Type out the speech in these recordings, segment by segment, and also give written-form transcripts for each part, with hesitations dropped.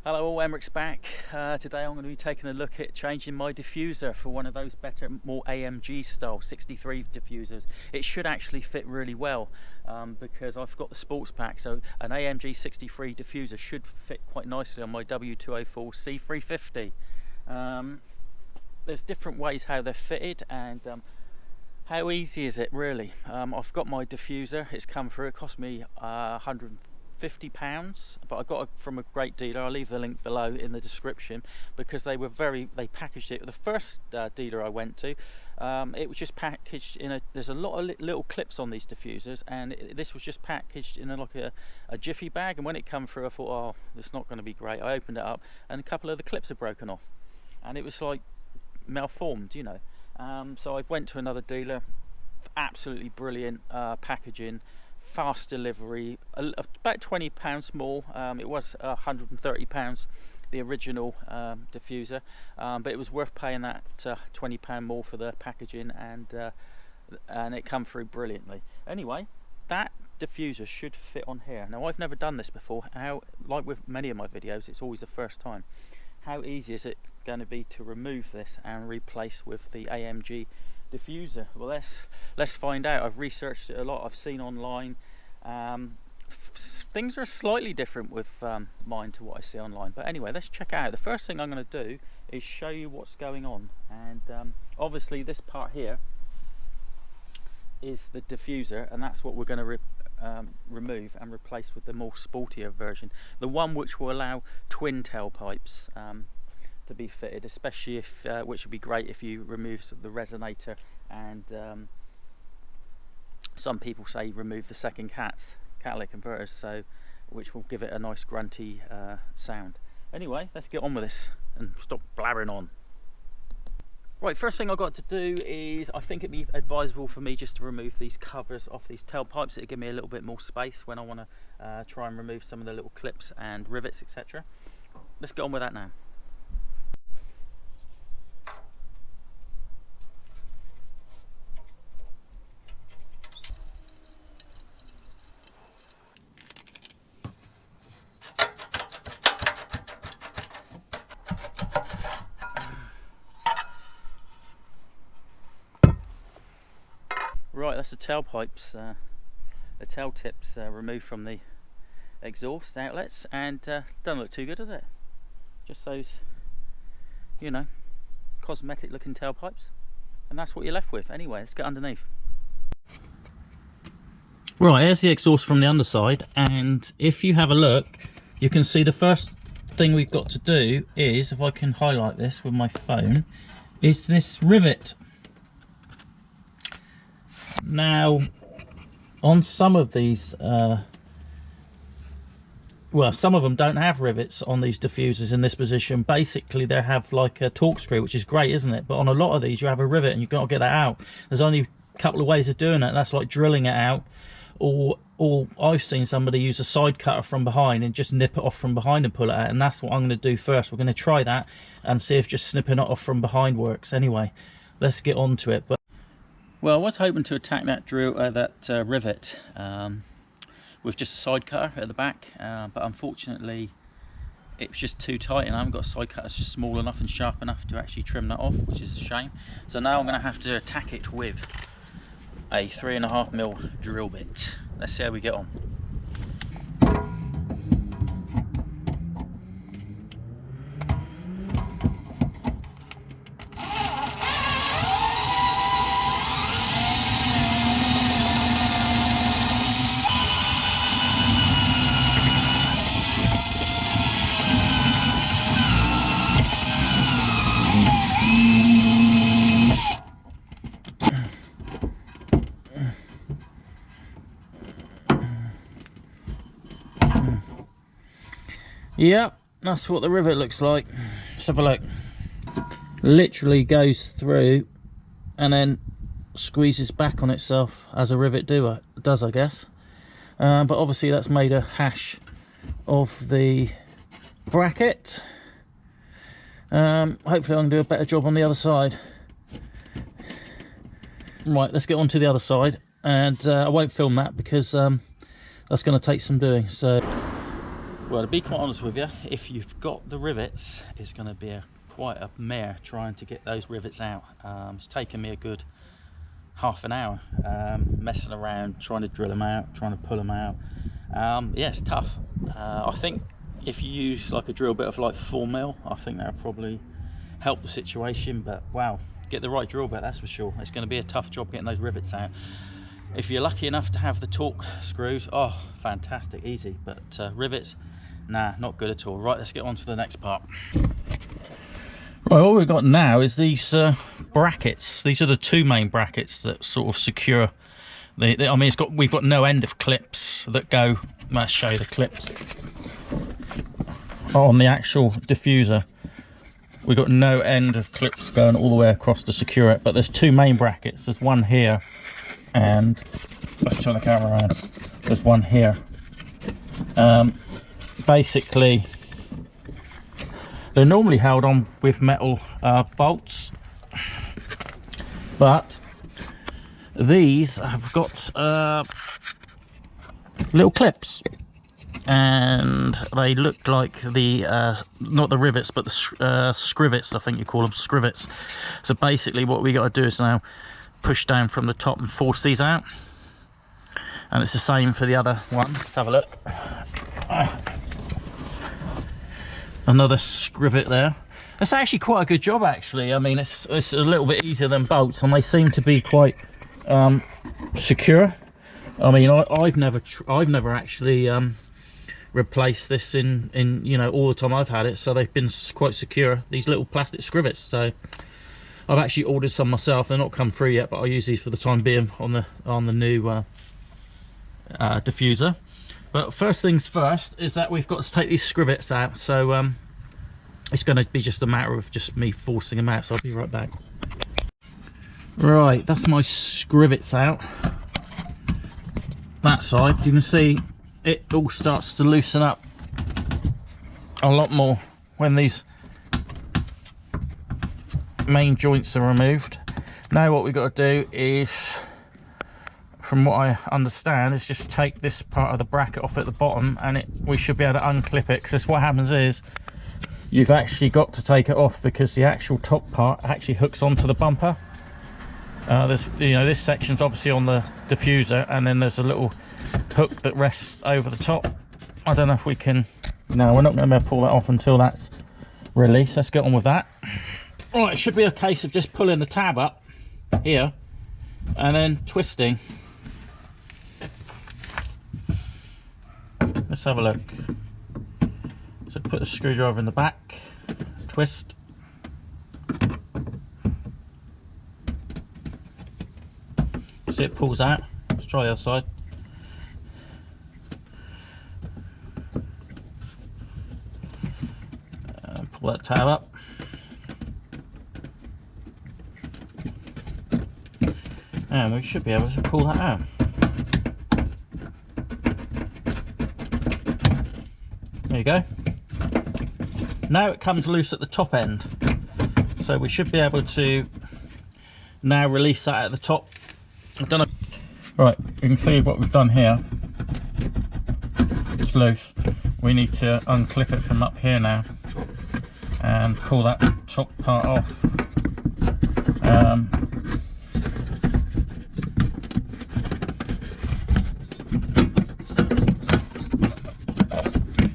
Hello all, Emmerich back. Today I'm going to be taking a look at changing my diffuser for one of those better, more AMG style 63 diffusers. It should actually fit really well because I've got the sports pack, so an AMG 63 diffuser should fit quite nicely on my W204 C350. There's different ways how they're fitted and how easy is it really. I've got my diffuser, it's come through, it cost me £150, but I got it from a great dealer. I'll leave the link below in the description because they packaged it. The first dealer I went to, it was just packaged in there's a lot of little clips on these diffusers, and this was just packaged in like a jiffy bag, and when it came through I thought, oh, it's not going to be great. I opened it up and a couple of the clips had broken off and it was like malformed, you know. So I went to another dealer. Absolutely brilliant packaging, fast delivery, about £20 more. It was £130 the original diffuser, but it was worth paying that £20 more for the packaging, and it come through brilliantly. Anyway, that diffuser should fit on here. Now I've never done this before. Like with many of my videos, it's always the first time. How easy is it going to be to remove this and replace with the AMG diffuser? Well, let's find out. I've researched it a lot. I've seen online. Things are slightly different with mine to what I see online, but anyway, let's check it out. The first thing I'm going to do is show you what's going on, and obviously this part here is the diffuser, and that's what we're going to remove and replace with the more sportier version, the one which will allow twin tailpipes to be fitted, especially if which would be great if you remove the resonator, and some people say remove the second catalytic converters, so which will give it a nice grunty sound. Anyway, let's get on with this and stop blabbering on. Right, first thing I've got to do is, I think it'd be advisable for me just to remove these covers off these tailpipes. It'll give me a little bit more space when I want to try and remove some of the little clips and rivets, etc. Let's get on with that now. Right, that's the tailpipes, the tail tips removed from the exhaust outlets, and doesn't look too good, does it? Just those, you know, cosmetic looking tailpipes, and that's what you're left with. Anyway, let's get underneath. Right, here's the exhaust from the underside, and if you have a look, you can see the first thing we've got to do is, if I can highlight this with my phone, is this rivet. Now, on some of these, well, some of them don't have rivets on these diffusers in this position. Basically, they have like a torque screw, which is great, isn't it? But on a lot of these, you have a rivet and you've got to get that out. There's only a couple of ways of doing it. That's like drilling it out, or I've seen somebody use a side cutter from behind and just nip it off from behind and pull it out. And that's what I'm going to do first. We're going to try that and see if just snipping it off from behind works. Anyway, let's get on to it. Well, I was hoping to attack that rivet with just a side cutter at the back, but unfortunately it's just too tight and I haven't got a side cutter small enough and sharp enough to actually trim that off, which is a shame. So now I'm going to have to attack it with a 3.5mm drill bit. Let's see how we get on. Yep, that's what the rivet looks like. Let's have a look. Literally goes through and then squeezes back on itself as a rivet does, I guess. But obviously that's made a hash of the bracket. Hopefully I can do a better job on the other side. Right, let's get on to the other side, and I won't film that because that's going to take some doing. So Well, to be quite honest with you, if you've got the rivets, it's going to be quite a mare trying to get those rivets out. It's taken me a good half an hour messing around, trying to drill them out, trying to pull them out. Yeah, it's tough. I think if you use like a drill bit of like 4mm, I think that'll probably help the situation. But wow, get the right drill bit, that's for sure. It's going to be a tough job getting those rivets out. If you're lucky enough to have the torque screws, oh, fantastic, easy. But rivets, nah, not good at all. Right, let's get on to the next part. Right, what we've got now is these brackets. These are the two main brackets that sort of secure I mean, we've got no end of clips that go. Let's show you the clips on the actual diffuser. We've got no end of clips going all the way across to secure it, but there's two main brackets. There's one here, and let's turn the camera around. There's one here. Basically, they're normally held on with metal bolts, but these have got little clips, and they look like the not the rivets, but the scrivets. I think you call them scrivets. So basically what we got to do is now push down from the top and force these out, and it's the same for the other one. Let's have a look. Another scrivet there. It's actually quite a good job, actually. I mean, it's a little bit easier than bolts, and they seem to be quite secure. I mean, I've never actually replaced this in you know, all the time I've had it, so they've been quite secure, these little plastic scrivets. So I've actually ordered some myself. They're not come through yet, but I'll use these for the time being on the new diffuser. But first things first is that we've got to take these scrivets out. So it's going to be just a matter of just me forcing them out, so I'll be right back. Right, that's my scrivets out. That side, you can see it all starts to loosen up a lot more when these main joints are removed. Now what we've got to do is, from what I understand, is just take this part of the bracket off at the bottom, and we should be able to unclip it, because what happens is you've actually got to take it off because the actual top part actually hooks onto the bumper. This section's obviously on the diffuser, and then there's a little hook that rests over the top. I don't know if we can. No, we're not going to be able to pull that off until that's released. Let's get on with that. All right, it should be a case of just pulling the tab up here and then twisting. Let's have a look. So put the screwdriver in the back, twist. See, it pulls out. Let's try the other side. Pull that tab up. And we should be able to pull that out. There you go. Now it comes loose at the top end. So we should be able to now release that at the top. I don't know. Right, you can see what we've done here. It's loose. We need to unclip it from up here now and pull that top part off.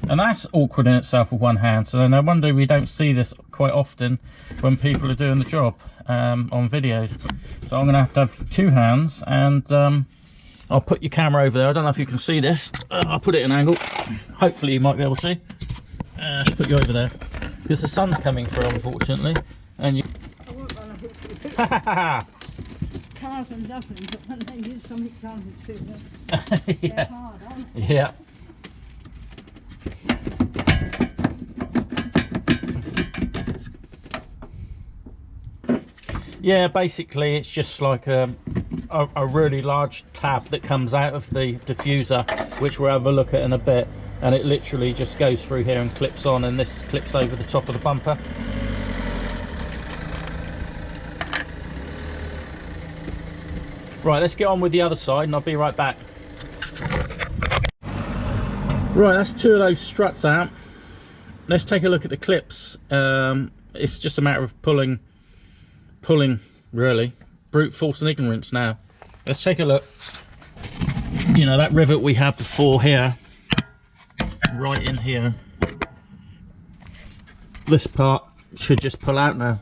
And that's awkward in itself with one hand, so no wonder we don't see this quite often when people are doing the job on videos. So I'm going to have two hands, and I'll put your camera over there. I don't know if you can see this. I'll put it in an angle. Hopefully you might be able to see. I'll put you over there because the sun's coming through, unfortunately. And you. I won't run a hook. Cars and nothing, but when they use something done to them, they're hard, aren't they? Yeah. Yeah, basically it's just like a really large tab that comes out of the diffuser, which we'll have a look at in a bit, and it literally just goes through here and clips on, and this clips over the top of the bumper. Right, let's get on with the other side and I'll be right back. Right, that's two of those struts out. Let's take a look at the clips. It's just a matter of pulling really. Brute force and ignorance now. Let's take a look. You know, that rivet we had before here, right in here, this part should just pull out now.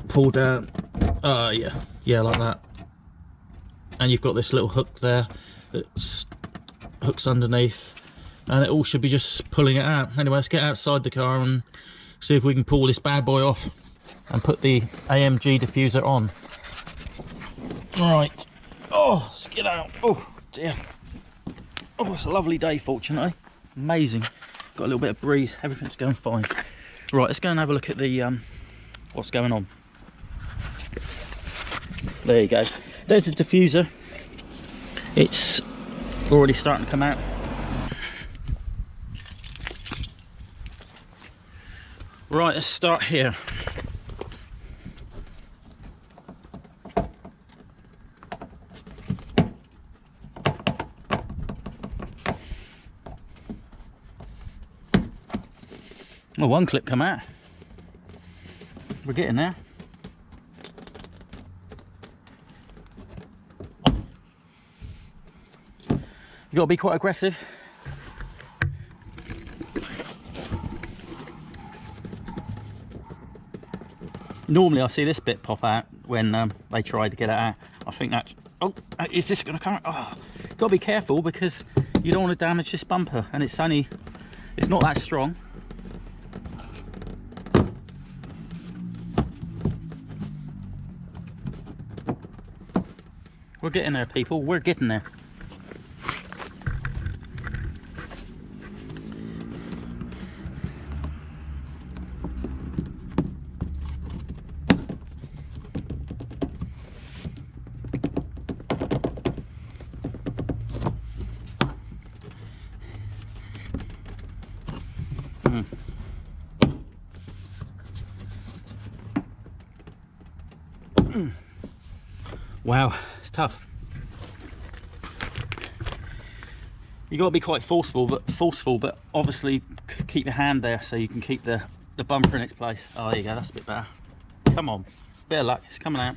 Pull down, yeah, like that. And you've got this little hook there that hooks underneath, and it all should be just pulling it out. Anyway, let's get outside the car and see if we can pull this bad boy off and put the AMG diffuser on. Right. Oh, let's get out. Oh dear. Oh, it's a lovely day, fortunately. Amazing. Got a little bit of breeze. Everything's going fine. Right, let's go and have a look at the what's going on. There you go. There's the diffuser. It's already starting to come out. Right, let's start here. Well, one clip come out. We're getting there. You've got to be quite aggressive. Normally I see this bit pop out when they try to get it out. I think that's, oh, is this going to come out? Oh, you've got to be careful because you don't want to damage this bumper, and it's not that strong. We're getting there, people. We're getting there. Wow, it's tough. You got to be quite forceful, but obviously keep your hand there so you can keep the bumper in its place. Oh, there you go. That's a bit better. Come on, bit of luck. It's coming out.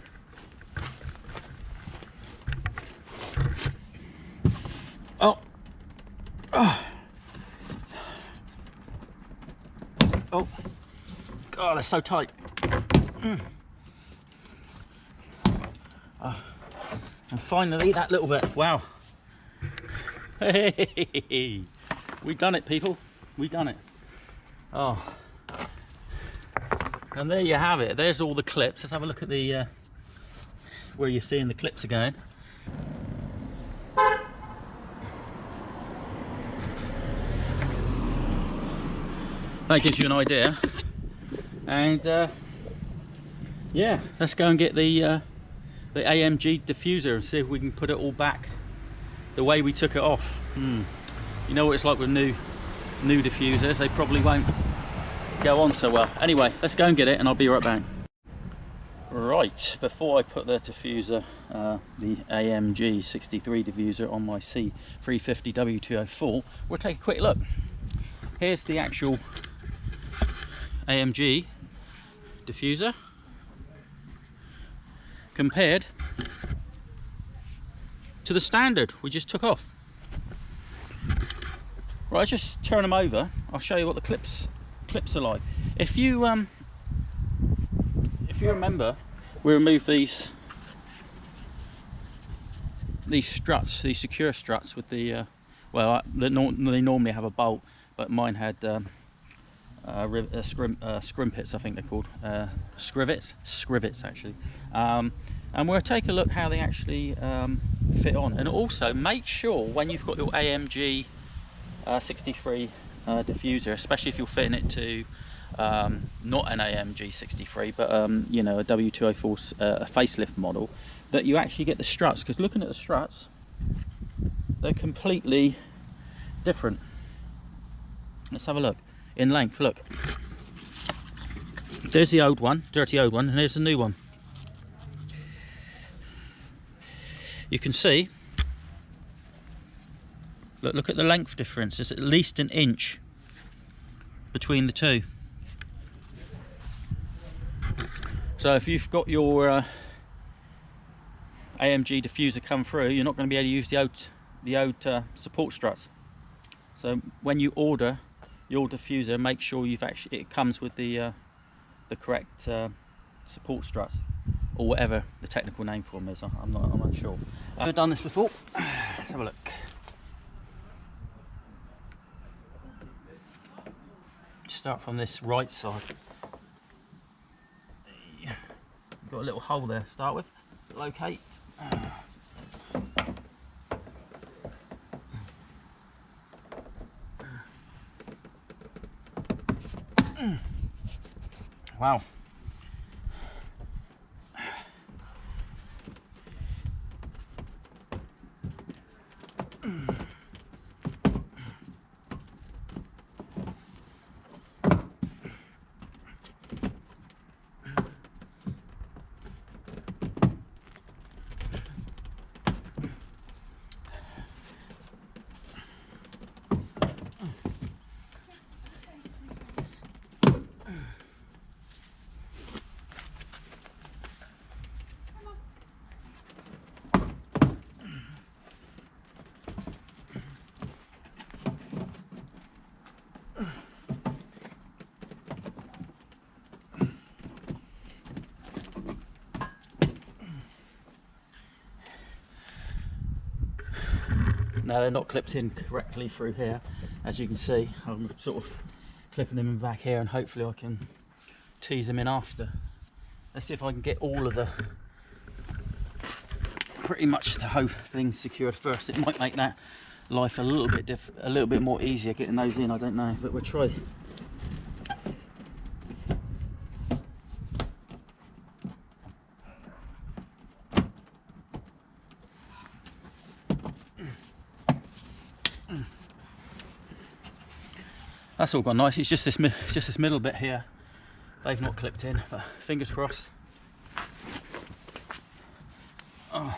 Oh, oh, oh, God, they're so tight. And finally that little bit. Wow. Hey, we've done it, people. We've done it. Oh, and there you have it. There's all the clips. Let's have a look at the where you're seeing the clips are going. That gives you an idea. And yeah, let's go and get the AMG diffuser and see if we can put it all back the way we took it off. You know what it's like with new diffusers, they probably won't go on so well. Anyway, let's go and get it and I'll be right back. Right, before I put the diffuser, the AMG 63 diffuser on my C350 W204, we'll take a quick look. Here's the actual AMG diffuser compared to the standard we just took off. Right, just turn them over. I'll show you what the clips are like. If you remember, we removed these struts, these secure struts with the well, they normally have a bolt, but mine had scrimpets, I think they're called, scrivets actually. And we'll take a look how they actually fit on, and also make sure when you've got your AMG 63 diffuser, especially if you're fitting it to not an AMG 63 but you know, a W204 facelift model, that you actually get the struts, because looking at the struts, they're completely different. Let's have a look in length. Look, there's the old one, dirty old one, and there's the new one. You can see Look at the length difference. There's at least an inch between the two. So if you've got your AMG diffuser come through, you're not going to be able to use the old support struts. So when you order your diffuser, make sure it comes with the correct support struts, or whatever the technical name for them is. I'm unsure. I've never done this before. Let's have a look. Start from this right side. Got a little hole there to start with. Locate. Wow. Now they're not clipped in correctly through here, as you can see. I'm sort of clipping them in back here, and hopefully I can tease them in after. Let's see if I can get all of pretty much the whole thing secured first. It might make that life a little bit more easier getting those in. I don't know, but we'll try. That's all gone nice. It's just this middle bit here they've not clipped in, but fingers crossed. Oh.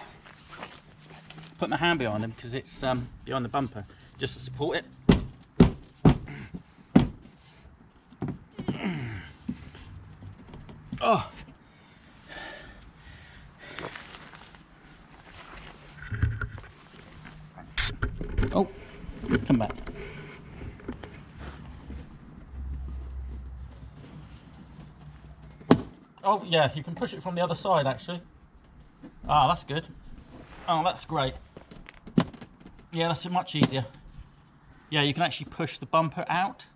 Put my hand behind them because it's behind the bumper, just to support it. Oh. Oh, come back. Oh yeah, you can push it from the other side actually. Ah, that's good. Oh, that's great. Yeah, that's much easier. Yeah, you can actually push the bumper out.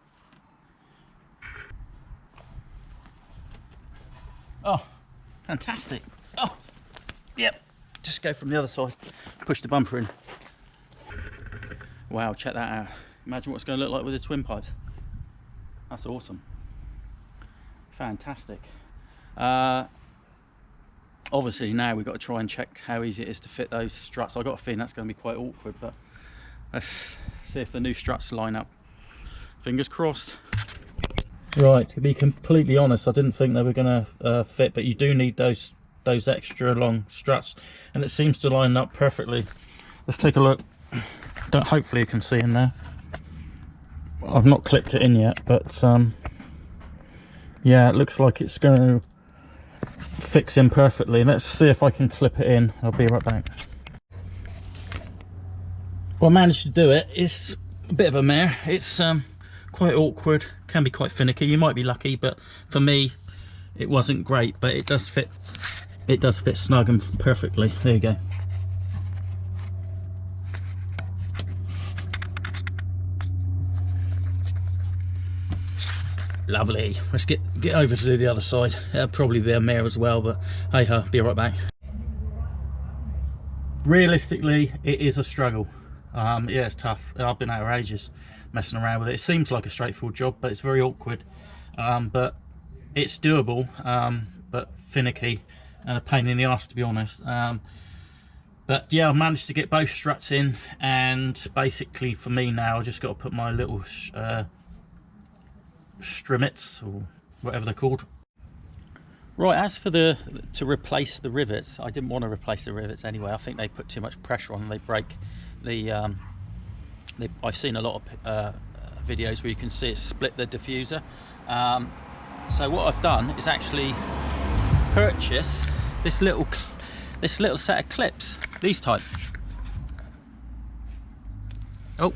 Oh, fantastic. Oh, yep. Just go from the other side, push the bumper in. Wow, check that out. Imagine what it's going to look like with the twin pipes. That's awesome. Fantastic. Obviously now we've got to try and check how easy it is to fit those struts. I've got a feeling that's going to be quite awkward, but let's see if the new struts line up. Fingers crossed. Right, to be completely honest, I didn't think they were going to fit, but you do need those extra long struts, and it seems to line up perfectly. Let's take a look. Hopefully you can see in there. I've not clipped it in yet, but yeah, it looks like it's going to fix in perfectly. Let's see if I can clip it in. I'll be right back. Well, I managed to do it. It's a bit of a mare. It's quite awkward, can be quite finicky. You might be lucky, but for me it wasn't great, but it does fit. It does fit snug and perfectly. There you go. Lovely. Let's get over to the other side. It'll probably be a mare as well, but hey ho, be right back. Realistically, it is a struggle. Yeah, it's tough. I've been out of ages messing around with it. It seems like a straightforward job, but it's very awkward. But it's doable, but finicky and a pain in the arse, to be honest. But yeah, I've managed to get both struts in, and basically for me now, I've just got to put my little scrivets, or whatever they're called. Right, as for to replace the rivets, I didn't want to replace the rivets anyway. I think they put too much pressure on them. They break the I've seen a lot of videos where you can see it split the diffuser. So what I've done is actually purchase this little set of clips, these type. Oh,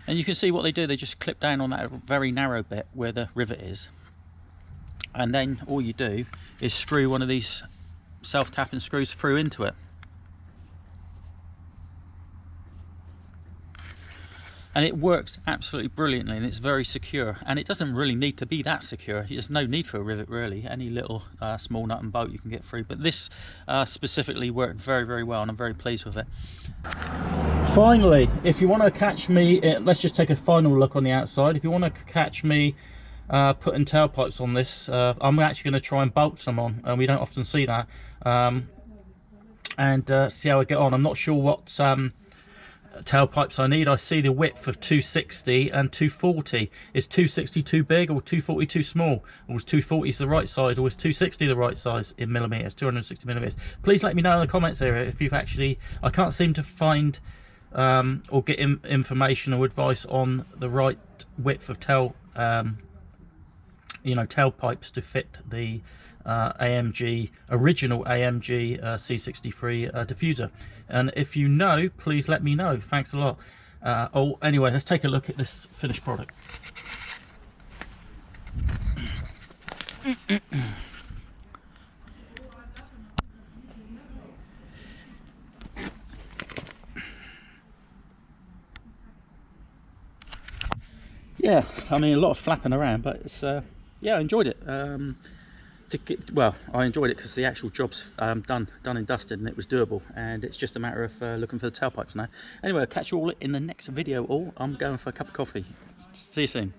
and you can see what they do. They just clip down on that very narrow bit where the rivet is, and then all you do is screw one of these self-tapping screws through into it. And it works absolutely brilliantly, and it's very secure, and it doesn't really need to be that secure. There's no need for a rivet really. Any little small nut and bolt you can get through, but this specifically worked very, very well, and I'm very pleased with it. Finally, if you want to catch me, let's just take a final look on the outside. If you want to catch me putting tailpipes on this, I'm actually going to try and bolt some on, and we don't often see that, and see how I get on. I'm not sure what tailpipes I need. I see the width of 260 and 240. Is 260 too big or 240 too small? Or was 240 the right size, or was 260 the right size in millimeters, 260 millimeters? Please let me know in the comments area if you've actually, I can't seem to find or get information or advice on the right width of tailpipes to fit the AMG, original AMG C63 diffuser. And if you know, please let me know. Thanks a lot. Oh, anyway, let's take a look at this finished product. Yeah, I mean, a lot of flapping around, but it's yeah, I enjoyed it. Well, I enjoyed it because the actual job's done and dusted, and it was doable, and it's just a matter of looking for the tailpipes now. Anyway, I'll catch you all in the next video. I'm going for a cup of coffee. See you soon.